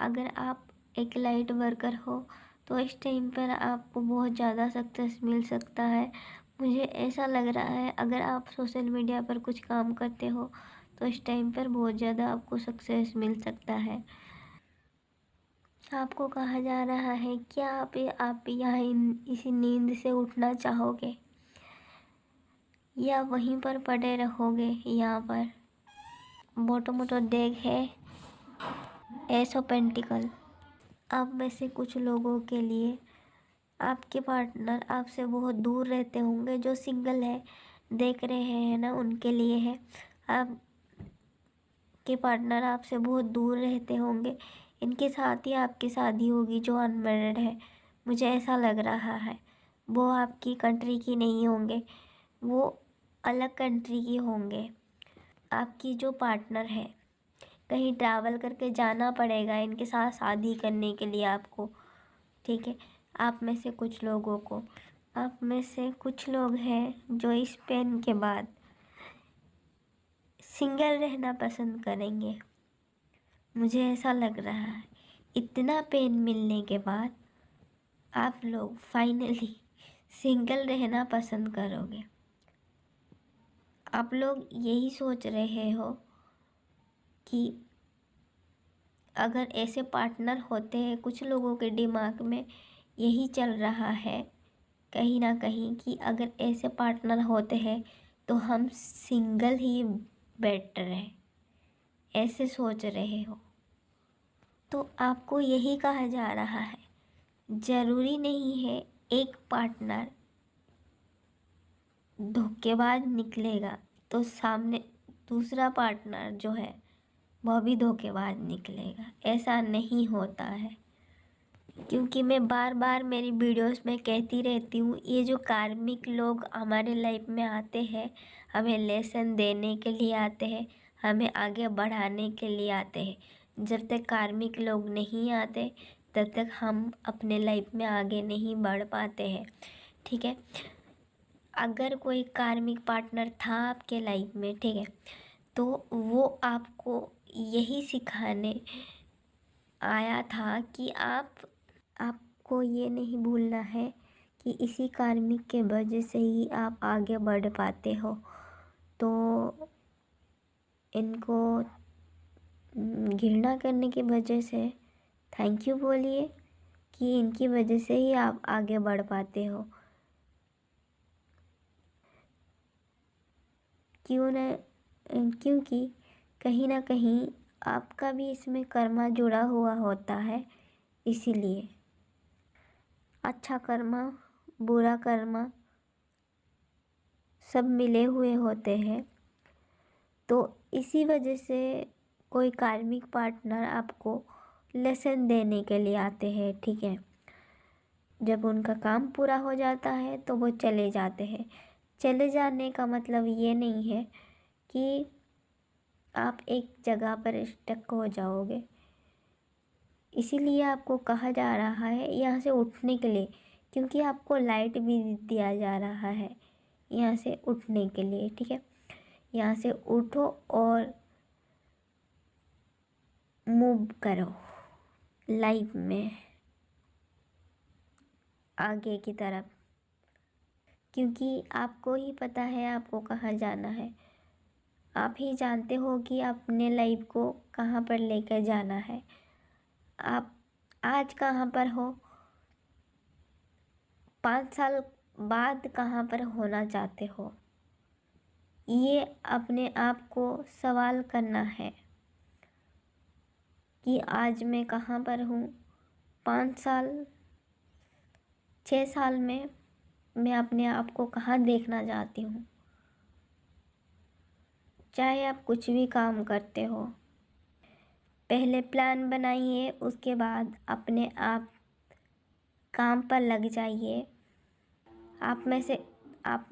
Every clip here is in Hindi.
अगर आप एक लाइट वर्कर हो तो इस टाइम पर आपको बहुत ज़्यादा सक्सेस मिल सकता है। मुझे ऐसा लग रहा है अगर आप सोशल मीडिया पर कुछ काम करते हो तो इस टाइम पर बहुत ज़्यादा आपको सक्सेस मिल सकता है। आपको कहा जा रहा है क्या आप यहाँ इसी नींद से उठना चाहोगे या वहीं पर पड़े रहोगे। यहाँ पर बॉटम ऑफ द डेक है एस ऑफ पेंटिकल। आप में से कुछ लोगों के लिए आपके पार्टनर आपसे बहुत दूर रहते होंगे। जो सिंगल है देख रहे हैं ना, उनके लिए है। आपके पार्टनर आपसे बहुत दूर रहते होंगे। इनके साथ ही आपकी शादी होगी जो अनमैरिड है। मुझे ऐसा लग रहा है वो आपकी कंट्री की नहीं होंगे, वो अलग कंट्री की होंगे। आपकी जो पार्टनर है कहीं ट्रैवल करके जाना पड़ेगा इनके साथ शादी करने के लिए आपको, ठीक है। आप में से कुछ लोगों को, आप में से कुछ लोग हैं जो इस पेन के बाद सिंगल रहना पसंद करेंगे। मुझे ऐसा लग रहा है इतना पेन मिलने के बाद आप लोग फाइनली सिंगल रहना पसंद करोगे। आप लोग यही सोच रहे हो कि अगर ऐसे पार्टनर होते हैं, कुछ लोगों के दिमाग में यही चल रहा है कहीं ना कहीं कि अगर ऐसे पार्टनर होते हैं तो हम सिंगल ही बेटर है, ऐसे सोच रहे हो। तो आपको यही कहा जा रहा है ज़रूरी नहीं है एक पार्टनर धोखेबाज निकलेगा तो सामने दूसरा पार्टनर जो है वह भी धोखेबाज निकलेगा। ऐसा नहीं होता है, क्योंकि मैं बार बार मेरी वीडियोस में कहती रहती हूँ ये जो कार्मिक लोग हमारे लाइफ में आते हैं हमें लेसन देने के लिए आते हैं, हमें आगे बढ़ाने के लिए आते हैं। जब तक कार्मिक लोग नहीं आते तब तक हम अपने लाइफ में आगे नहीं बढ़ पाते हैं, ठीक है। अगर कोई कार्मिक पार्टनर था आपके लाइफ में, ठीक है, तो वो आपको यही सिखाने आया था कि आपको ये नहीं भूलना है कि इसी कार्मिक के वजह से ही आप आगे बढ़ पाते हो। तो इनको घृणा करने की वजह से थैंक यू बोलिए कि इनकी वजह से ही आप आगे बढ़ पाते हो। क्योंकि कहीं ना कहीं आपका भी इसमें कर्मा जुड़ा हुआ होता है, इसीलिए अच्छा कर्मा बुरा कर्मा सब मिले हुए होते हैं। तो इसी वजह से कोई कार्मिक पार्टनर आपको लेसन देने के लिए आते हैं, ठीक है। जब उनका काम पूरा हो जाता है तो वो चले जाते हैं। चले जाने का मतलब ये नहीं है कि आप एक जगह पर स्टक हो जाओगे। इसीलिए आपको कहा जा रहा है यहाँ से उठने के लिए, क्योंकि आपको लाइट भी दिया जा रहा है यहाँ से उठने के लिए, ठीक है। यहाँ से उठो और मूव करो लाइफ में आगे की तरफ, क्योंकि आपको ही पता है आपको कहाँ जाना है। आप ही जानते हो कि अपने लाइफ को कहाँ पर लेकर जाना है। आप आज कहाँ पर हो, 5 साल बाद कहाँ पर होना चाहते हो, ये अपने आप को सवाल करना है कि आज मैं कहाँ पर हूँ। 5 साल 6 साल में मैं अपने आप को कहाँ देखना चाहती हूँ। चाहे आप कुछ भी काम करते हो, पहले प्लान बनाइए, उसके बाद अपने आप काम पर लग जाइए। आप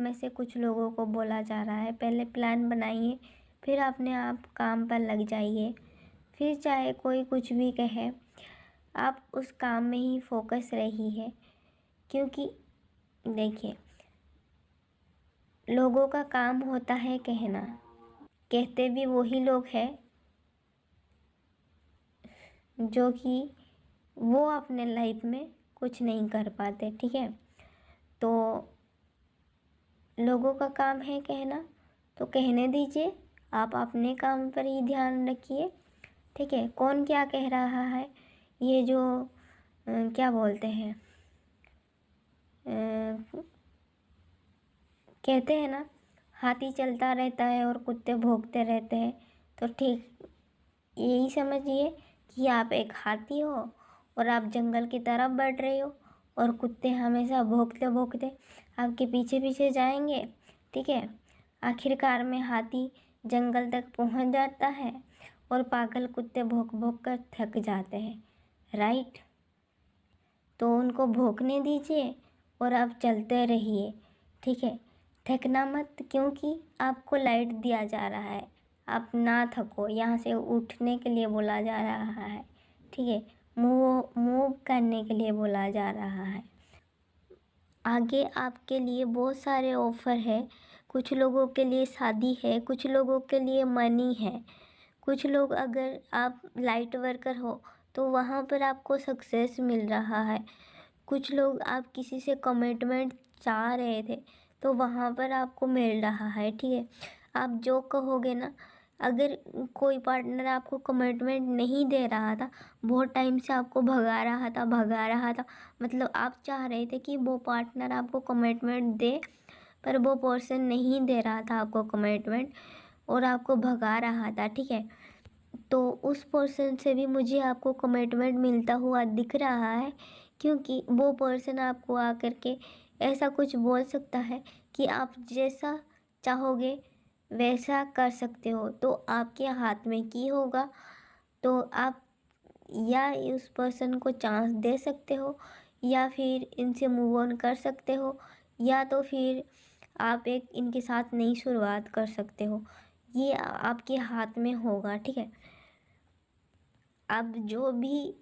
में से कुछ लोगों को बोला जा रहा है पहले प्लान बनाइए फिर अपने आप काम पर लग जाइए। फिर चाहे कोई कुछ भी कहे आप उस काम में ही फोकस रही है, क्योंकि देखिए लोगों का काम होता है कहना, कहते भी वही लोग हैं जो कि वो अपने लाइफ में कुछ नहीं कर पाते, ठीक है। तो लोगों का काम है कहना, तो कहने दीजिए, आप अपने काम पर ही ध्यान रखिए, ठीक है। कौन क्या कह रहा है, ये जो क्या बोलते हैं, कहते हैं ना, हाथी चलता रहता है और कुत्ते भौंकते रहते हैं, तो ठीक यही समझिए कि आप एक हाथी हो और आप जंगल की तरफ बढ़ रहे हो और कुत्ते हमेशा भौंकते भौंकते आपके पीछे पीछे जाएंगे, ठीक है। आखिरकार में हाथी जंगल तक पहुंच जाता है और पागल कुत्ते भौंक भौंक कर थक जाते हैं, राइट। तो उनको भौंकने दीजिए और आप चलते रहिए, ठीक है। थकना मत, क्योंकि आपको लाइट दिया जा रहा है, आप ना थको, यहाँ से उठने के लिए बोला जा रहा है, ठीक है। मूव करने के लिए बोला जा रहा है। आगे आपके लिए बहुत सारे ऑफ़र है। कुछ लोगों के लिए शादी है, कुछ लोगों के लिए मनी है, कुछ लोग, अगर आप लाइट वर्कर हो तो वहाँ पर आपको सक्सेस मिल रहा है। कुछ लोग, आप किसी से कमिटमेंट चाह रहे थे तो वहाँ पर आपको मिल रहा है, ठीक है। आप जो कहोगे ना, अगर कोई पार्टनर आपको कमिटमेंट नहीं दे रहा था, बहुत टाइम से आपको भगा रहा था, मतलब आप चाह रहे थे कि वो पार्टनर आपको कमिटमेंट दे, पर वो पर्सन नहीं दे रहा था आपको कमिटमेंट और आपको भगा रहा था, ठीक है। तो उस पर्सन से भी मुझे आपको कमिटमेंट मिलता हुआ दिख रहा है, क्योंकि वो पर्सन आपको आकर के ऐसा कुछ बोल सकता है कि आप जैसा चाहोगे वैसा कर सकते हो, तो आपके हाथ में की होगा। तो आप या उस पर्सन को चांस दे सकते हो, या फिर इनसे मूव ऑन कर सकते हो, या तो फिर आप एक इनके साथ नई शुरुआत कर सकते हो। ये आपके हाथ में होगा, ठीक है। आप जो भी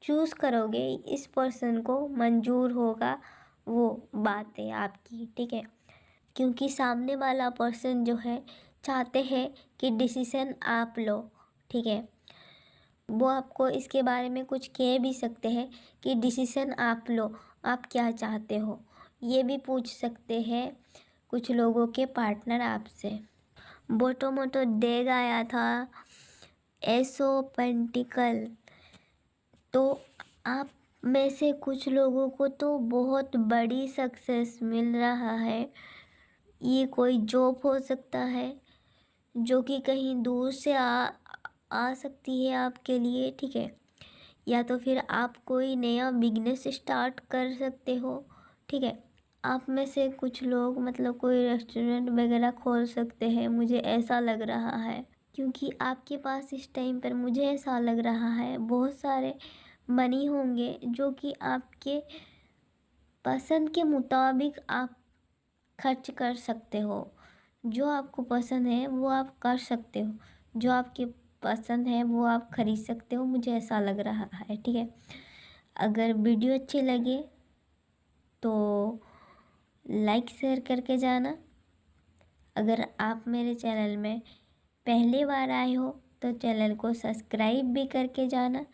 चूज़ करोगे, इस पर्सन को मंजूर होगा वो बात है आपकी, ठीक है। क्योंकि सामने वाला पर्सन जो है चाहते हैं कि डिसीज़न आप लो, ठीक है। वो आपको इसके बारे में कुछ कह भी सकते हैं कि डिसीज़न आप लो, आप क्या चाहते हो, ये भी पूछ सकते हैं कुछ लोगों के पार्टनर आपसे। बोटो मोटो डेग आया था, एसो पेंटिकल। तो आप में से कुछ लोगों को तो बहुत बड़ी सक्सेस मिल रहा है। ये कोई जॉब हो सकता है जो कि कहीं दूर से आ सकती है आपके लिए, ठीक है। या तो फिर आप कोई नया बिजनेस स्टार्ट कर सकते हो, ठीक है। आप में से कुछ लोग मतलब कोई रेस्टोरेंट वगैरह खोल सकते हैं, मुझे ऐसा लग रहा है, क्योंकि आपके पास इस टाइम पर मुझे ऐसा लग रहा है बहुत सारे मनी होंगे जो कि आपके पसंद के मुताबिक आप खर्च कर सकते हो। जो आपको पसंद है वो आप कर सकते हो, जो आपके पसंद है वो आप खरीद सकते हो, मुझे ऐसा लग रहा है, ठीक है। अगर वीडियो अच्छी लगे तो लाइक शेयर करके जाना। अगर आप मेरे चैनल में पहली बार आए हो तो चैनल को सब्सक्राइब भी करके जाना।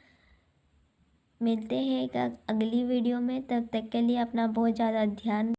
मिलते हैं एक अगली वीडियो में, तब तक के लिए अपना बहुत ज़्यादा ध्यान